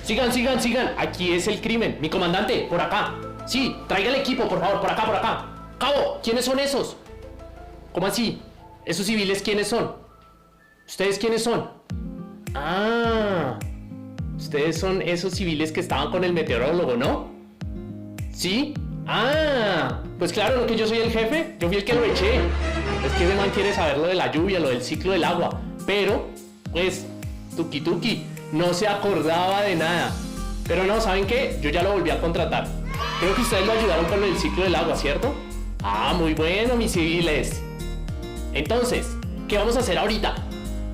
Sigan, sigan, sigan. Aquí es el crimen. Mi comandante, por acá. Sí, traiga el equipo, por favor, por acá, por acá. Cabo, ¿quiénes son esos? ¿Cómo así? ¿Esos civiles quiénes son? ¿Ustedes quiénes son? Ah, ustedes son esos civiles que estaban con el meteorólogo, ¿no? ¿Sí? Ah, pues claro, lo que yo soy el jefe, yo fui el que lo eché. Es que ese man quiere saber lo de la lluvia, lo del ciclo del agua. Pero, pues, tuki tuki, no se acordaba de nada. Pero no, ¿saben qué? Yo ya lo volví a contratar. Creo que ustedes lo ayudaron con lo del ciclo del agua, ¿cierto? Ah, muy bueno, mis civiles. Entonces, ¿qué vamos a hacer ahorita?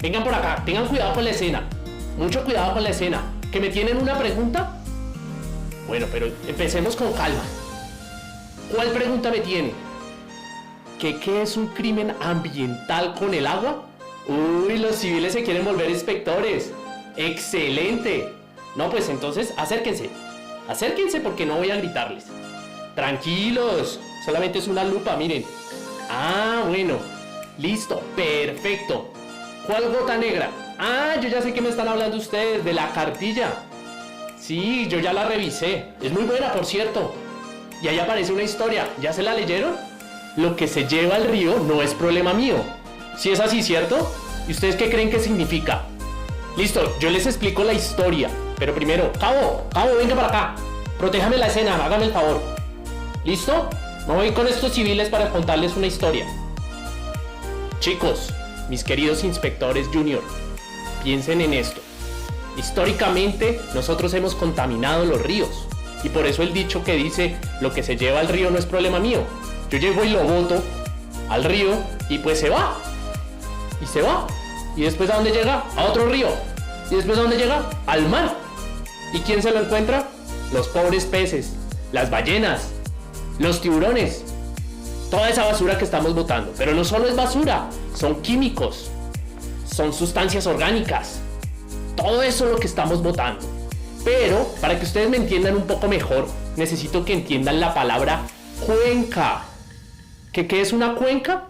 Vengan por acá, tengan cuidado con la escena. Mucho cuidado con la escena. ¿Que me tienen una pregunta? Bueno, pero empecemos con calma. ¿Cuál pregunta me tiene? ¿Qué es un crimen ambiental con el agua? Uy, los civiles se quieren volver inspectores. ¡Excelente! No, pues entonces acérquense. Acérquense porque no voy a gritarles. Tranquilos, solamente es una lupa, miren. Ah, bueno. Listo, perfecto. ¿Cuál gota negra? Ah, yo ya sé que me están hablando ustedes, de la cartilla. Sí, yo ya la revisé. Es muy buena, por cierto. Y ahí aparece una historia. ¿Ya se la leyeron? Lo que se lleva al río no es problema mío. ¿Sí es así, cierto? ¿Y ustedes qué creen que significa? Listo, yo les explico la historia. Pero primero, Cabo, venga para acá. Protéjame la escena, hágame el favor. ¿Listo? Me voy con estos civiles para contarles una historia. Chicos, mis queridos inspectores junior, piensen en esto. Históricamente, nosotros hemos contaminado los ríos. Y por eso el dicho que dice, lo que se lleva al río no es problema mío. Yo llego y lo boto al río y pues se va. Y se va. ¿Y después a dónde llega? A otro río. ¿Y después a dónde llega? Al mar. ¿Y quién se lo encuentra? Los pobres peces, las ballenas, los tiburones. Toda esa basura que estamos botando. Pero no solo es basura, son químicos, son sustancias orgánicas. Todo eso es lo que estamos botando. Pero, para que ustedes me entiendan un poco mejor, necesito que entiendan la palabra cuenca. ¿Qué es una cuenca?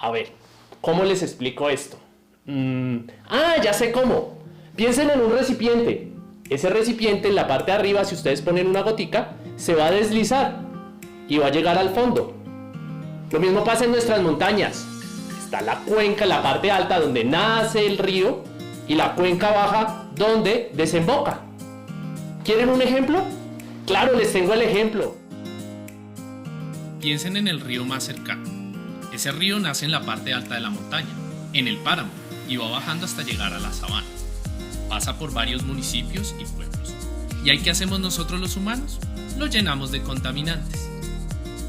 A ver, ¿cómo les explico esto? Ya sé cómo. Piensen en un recipiente. Ese recipiente en la parte de arriba, si ustedes ponen una gotica, se va a deslizar y va a llegar al fondo. Lo mismo pasa en nuestras montañas. Está la cuenca, la parte alta donde nace el río, y la cuenca baja donde desemboca. ¿Quieren un ejemplo? Claro, les tengo el ejemplo. Piensen en el río más cercano. Ese río nace en la parte alta de la montaña, en el páramo, y va bajando hasta llegar a la sabana. Pasa por varios municipios y pueblos. ¿Y ahí qué hacemos nosotros los humanos? Lo llenamos de contaminantes.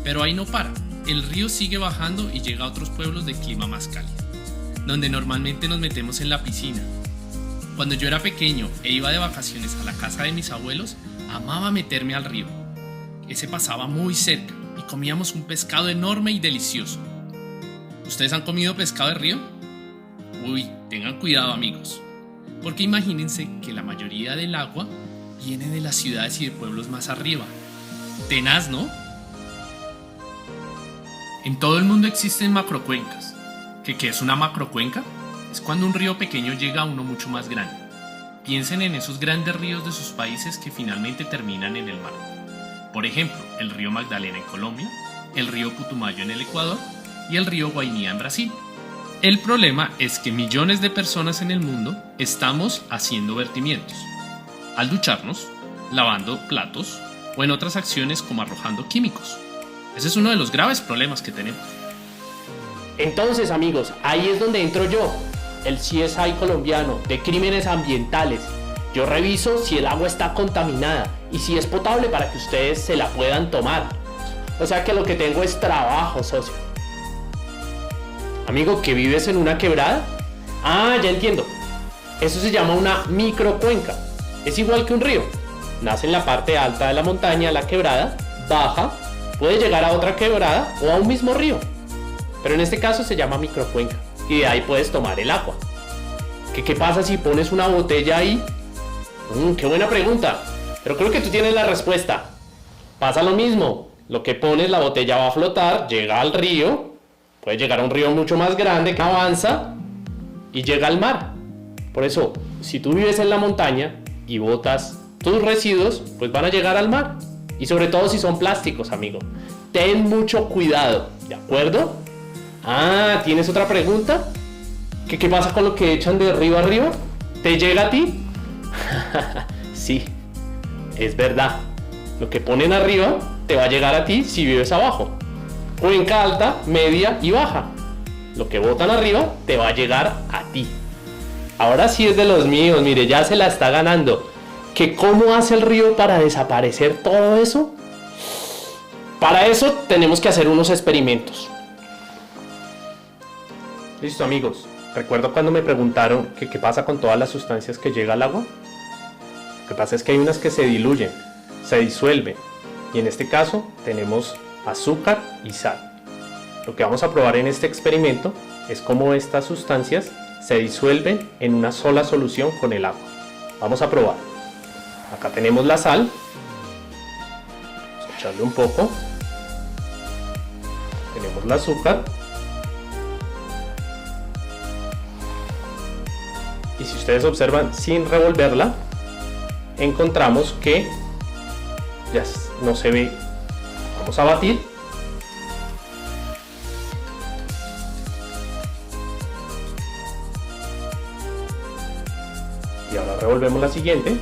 Pero ahí no para. El río sigue bajando y llega a otros pueblos de clima más cálido, donde normalmente nos metemos en la piscina. Cuando yo era pequeño e iba de vacaciones a la casa de mis abuelos, amaba meterme al río. Ese pasaba muy cerca y comíamos un pescado enorme y delicioso. ¿Ustedes han comido pescado de río? Uy, tengan cuidado, amigos, porque imagínense que la mayoría del agua viene de las ciudades y de pueblos más arriba. Tenaz, ¿no? En todo el mundo existen macrocuencas. ¿Qué es una macrocuenca? Es cuando un río pequeño llega a uno mucho más grande. Piensen en esos grandes ríos de sus países que finalmente terminan en el mar. Por ejemplo, el río Magdalena en Colombia, el río Putumayo en el Ecuador y el río Guainía en Brasil. El problema es que millones de personas en el mundo estamos haciendo vertimientos. Al ducharnos, lavando platos o en otras acciones como arrojando químicos. Ese es uno de los graves problemas que tenemos. Entonces, amigos, ahí es donde entro yo, el CSI colombiano de crímenes ambientales. Yo reviso si el agua está contaminada y si es potable para que ustedes se la puedan tomar. O sea que lo que tengo es trabajo, socio. Amigo, ¿que vives en una quebrada? Ah, ya entiendo. Eso se llama una microcuenca. Es igual que un río. Nace en la parte alta de la montaña, la quebrada, baja, puede llegar a otra quebrada o a un mismo río. Pero en este caso se llama microcuenca y de ahí puedes tomar el agua. ¿Qué pasa si pones una botella ahí? ¡Qué buena pregunta! Pero creo que tú tienes la respuesta. Pasa lo mismo. Lo que pones, la botella va a flotar, llega al río, puede llegar a un río mucho más grande que avanza y llega al mar. Por eso, si tú vives en la montaña y botas tus residuos pues van a llegar al mar. Y sobre todo si son plásticos, amigo. Ten mucho cuidado, ¿de acuerdo? Ah, ¿tienes otra pregunta? ¿Qué pasa con lo que echan de arriba arriba? ¿Te llega a ti? Sí, es verdad. Lo que ponen arriba te va a llegar a ti si vives abajo. Cuenca alta, media y baja. Lo que botan arriba te va a llegar a ti. Ahora sí es de los míos, mire, ya se la está ganando. ¿Que cómo hace el río para desaparecer todo eso? Para eso tenemos que hacer unos experimentos. Listo, amigos. ¿Recuerdo cuando me preguntaron qué pasa con todas las sustancias que llega al agua? Lo que pasa es que hay unas que se diluyen, se disuelven. Y en este caso tenemos azúcar y sal. Lo que vamos a probar en este experimento es cómo estas sustancias se disuelven en una sola solución con el agua. Vamos a probar. Acá tenemos la sal. Vamos a echarle un poco. Tenemos el azúcar. Y si ustedes observan, sin revolverla, encontramos que ya no se ve. Vamos a batir. Y ahora revolvemos la siguiente.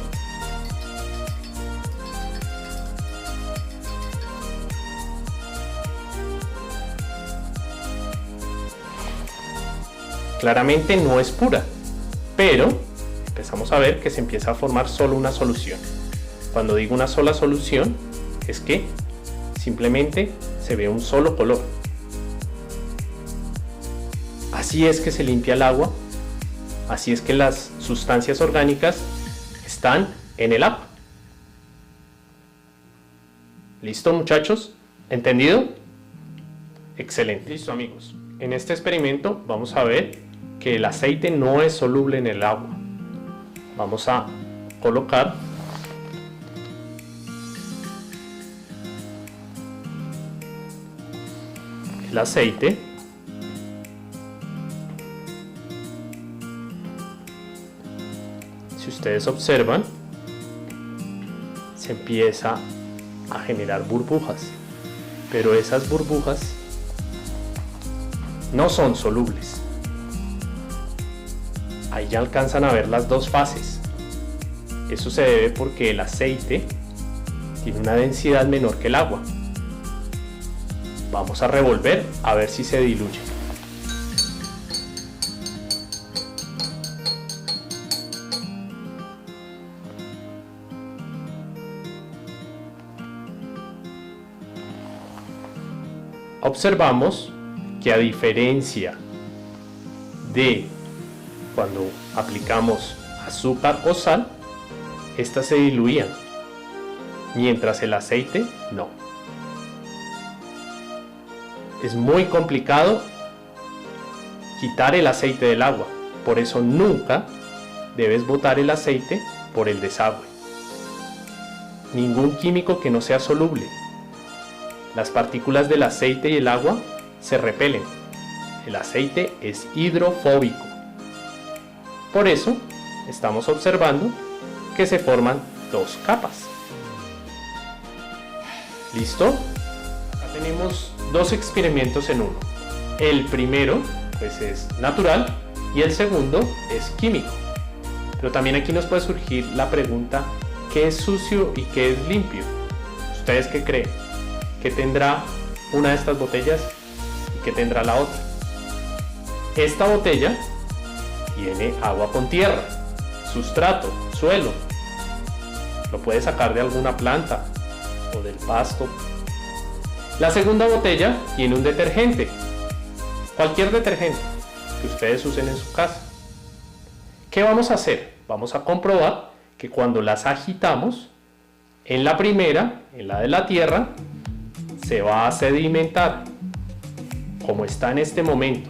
Claramente no es pura, pero empezamos a ver que se empieza a formar solo una solución. Cuando digo una sola solución, es que simplemente se ve un solo color. Así es que se limpia el agua, así es que las sustancias orgánicas están en el agua. ¿Listo, muchachos? ¿Entendido? Excelente. Listo, amigos. En este experimento vamos a ver que el aceite no es soluble en el agua. Vamos a colocar el aceite si ustedes observan, se empieza a generar burbujas, pero esas burbujas no son solubles. Ahí ya alcanzan a ver las dos fases. Eso se debe porque el aceite tiene una densidad menor que el agua. Vamos a revolver a ver si se diluye. Observamos que a diferencia de cuando aplicamos azúcar o sal, estas se diluían, mientras el aceite no. Es muy complicado quitar el aceite del agua, por eso nunca debes botar el aceite por el desagüe. Ningún químico que no sea soluble. Las partículas del aceite y el agua se repelen. El aceite es hidrofóbico. Por eso estamos observando que se forman dos capas. ¿Listo? Acá tenemos dos experimentos en uno. El primero pues es natural y el segundo es químico. Pero también aquí nos puede surgir la pregunta: ¿qué es sucio y qué es limpio? ¿Ustedes qué creen? ¿Qué tendrá una de estas botellas y qué tendrá la otra? Esta botella tiene agua con tierra, sustrato, suelo. Lo puede sacar de alguna planta o del pasto. La segunda botella tiene un detergente, cualquier detergente que ustedes usen en su casa. ¿Qué vamos a hacer? Vamos a comprobar que cuando las agitamos, en la primera, en la de la tierra, se va a sedimentar, como está en este momento.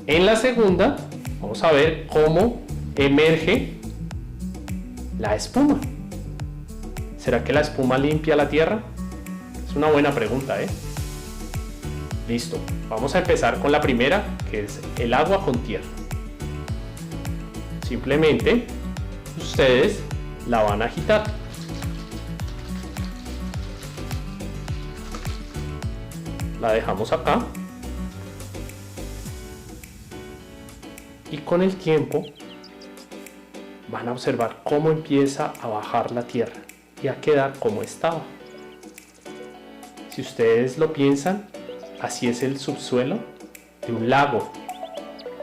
En la segunda, vamos a ver cómo emerge la espuma. ¿Será que la espuma limpia la tierra? Es una buena pregunta, ¿eh? Listo, vamos a empezar con la primera, que es el agua con tierra. Simplemente, ustedes la van a agitar. La dejamos acá. Y con el tiempo van a observar cómo empieza a bajar la tierra y a quedar como estaba. Si ustedes lo piensan, así es el subsuelo de un lago,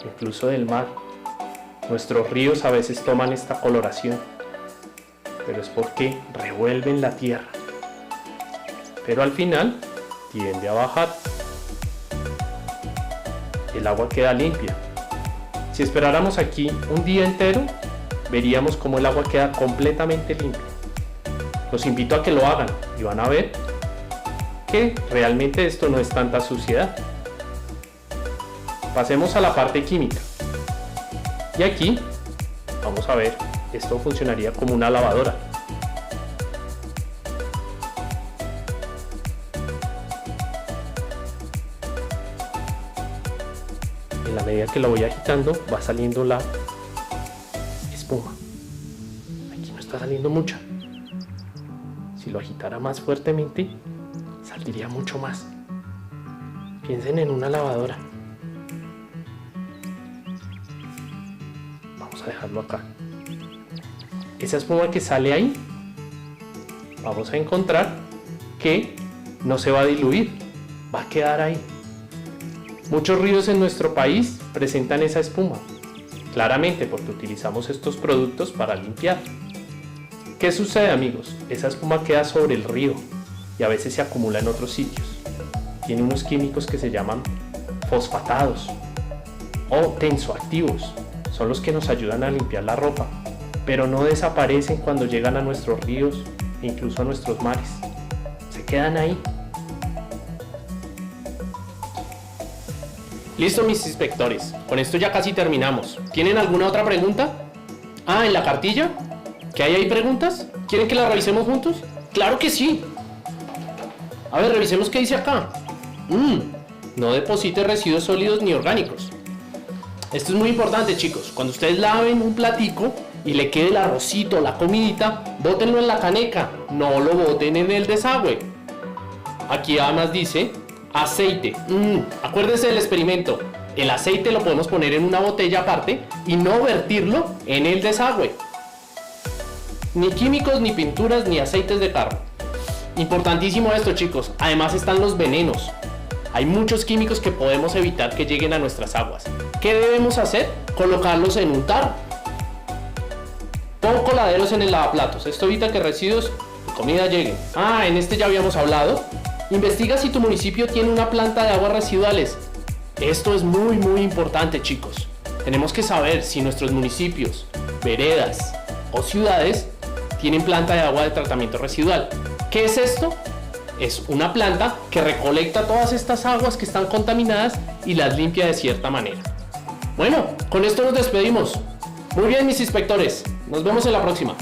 incluso del mar. Nuestros ríos a veces toman esta coloración, pero es porque revuelven la tierra. Pero al final tiende a bajar. El agua queda limpia. Si esperáramos aquí un día entero, veríamos cómo el agua queda completamente limpia. Los invito a que lo hagan y van a ver que realmente esto no es tanta suciedad. Pasemos a la parte química. Y aquí vamos a ver, esto funcionaría como una lavadora. En la medida que lo voy agitando, va saliendo la espuma. Aquí no está saliendo mucha. Si lo agitara más fuertemente, saldría mucho más. Piensen en una lavadora. Vamos a dejarlo acá. Esa espuma que sale ahí, vamos a encontrar que no se va a diluir, va a quedar ahí. Muchos ríos en nuestro país presentan esa espuma, claramente porque utilizamos estos productos para limpiar. ¿Qué sucede, amigos? Esa espuma queda sobre el río y a veces se acumula en otros sitios. Tiene unos químicos que se llaman fosfatados o tensoactivos. Son los que nos ayudan a limpiar la ropa, pero no desaparecen cuando llegan a nuestros ríos e incluso a nuestros mares. Se quedan ahí. Listo, mis inspectores. Con esto ya casi terminamos. ¿Tienen alguna otra pregunta? Ah, ¿en la cartilla? ¿Que hay ahí preguntas? ¿Quieren que las revisemos juntos? ¡Claro que sí! A ver, revisemos qué dice acá. No deposite residuos sólidos ni orgánicos. Esto es muy importante, chicos. Cuando ustedes laven un platico y le quede el arrocito, la comidita, bótenlo en la caneca. No lo boten en el desagüe. Aquí además dice aceite. Acuérdense del experimento. El aceite lo podemos poner en una botella aparte y no vertirlo en el desagüe. Ni químicos, ni pinturas, ni aceites de carro. Importantísimo esto, chicos. Además están los venenos. Hay muchos químicos que podemos evitar que lleguen a nuestras aguas. ¿Qué debemos hacer? Colocarlos en un tarro. Pon coladeros en el lavaplatos. Esto evita que residuos de comida lleguen. En este ya habíamos hablado. Investiga si tu municipio tiene una planta de aguas residuales. Esto es muy importante, chicos. Tenemos que saber si nuestros municipios, veredas o ciudades tienen planta de agua de tratamiento residual. ¿Qué es esto? Es una planta que recolecta todas estas aguas que están contaminadas y las limpia de cierta manera. Bueno, con esto nos despedimos. Muy bien, mis inspectores. Nos vemos en la próxima.